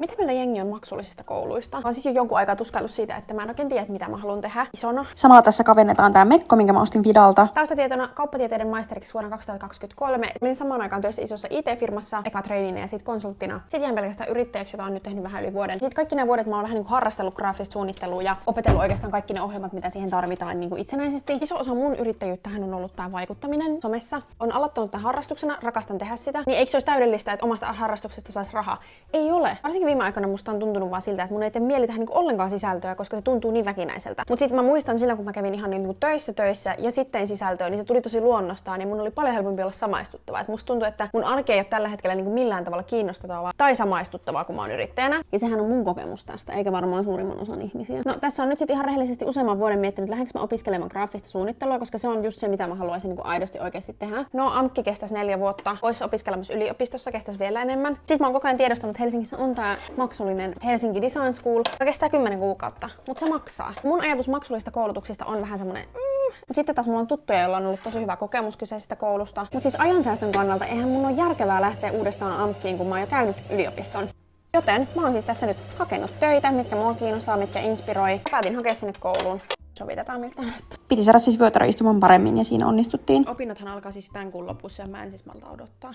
Mitä mieltä jengi on maksullisista kouluista? Mä oon siis jo jonkun aikaa tuskaillut siitä, että mä en oikein tiedä, mitä mä haluan tehdä isona. Samalla tässä kavennetaan tää mekko, minkä mä ostin Fidalta. Taustatietona kauppatieteiden maisteriksi vuonna 2023. Olin samaan aikaan töissä isossa IT-firmassa, eka traininä ja sitten konsulttina. Sitten jäin pelkästään yrittäjäksi, jota on nyt tehnyt vähän yli vuoden. Sitten kaikki nämä vuodet mä oon vähän niin kuin harrastellut graafista suunnittelua ja opetellut oikeastaan kaikki ne ohjelmat, mitä siihen tarvitaan niin kuin itsenäisesti. Iso osa mun yrittäjyyttähän on ollut tää vaikuttaminen somessa. On aloittanut tämän harrastuksena, rakastan tehdä sitä. Niin eikö se olisi täydellistä, että omasta harrastuksesta saisi rahaa? Ei ole. Varsinkin viime aikoina musta on tuntunut vaan siltä, että mun ei tee mieli tehdä niin ollenkaan sisältöä, koska se tuntuu niin väkinäiseltä. Mut sitten mä muistan silloin, kun mä kävin ihan niin töissä ja sitten sisältöä, niin se tuli tosi luonnostaan, niin mun oli paljon helpompi olla samaistuttavaa. Et musta tuntuu, että mun arki ei ole tällä hetkellä niin millään tavalla kiinnostavaa tai samaistuttavaa, kun mä oon yrittäjänä. Ja sehän on mun kokemus tästä, eikä varmaan suurimman osan ihmisiä. No tässä on nyt sitten ihan rehellisesti useamman vuoden miettinyt, lähdenkö mä opiskelemaan graafista suunnittelua, koska se on just se, mitä mä haluaisin niin aidosti oikeasti tehdä. No AMKki kestäisi 4 vuotta, voisi opiskella myös yliopistossa, kestäisi vielä enemmän. Sitten mä oon koko ajan tiedostanut, että Helsingissä on tää maksullinen Helsinki Design School, joka kestää 10 kuukautta, mutta se maksaa. Mun ajatus maksullista koulutuksista on vähän semmonen mutta sitten taas mulla on tuttuja, joilla on ollut tosi hyvä kokemus kyseisestä koulusta. Mutta siis ajansäästön kannalta eihän mun ole järkevää lähteä uudestaan AMKkiin, kun mä oon jo käynyt yliopiston. Joten mä oon siis tässä nyt hakenut töitä, mitkä mua kiinnostaa, mitkä inspiroi. Päätin hakea sinne kouluun. Sovitetaan miltä nyt. Piti saada siis vyötärö istumaan paremmin ja siinä onnistuttiin. Opinnothan alkaa siis tämän kuun lopussa ja mä en siis malta odottaa.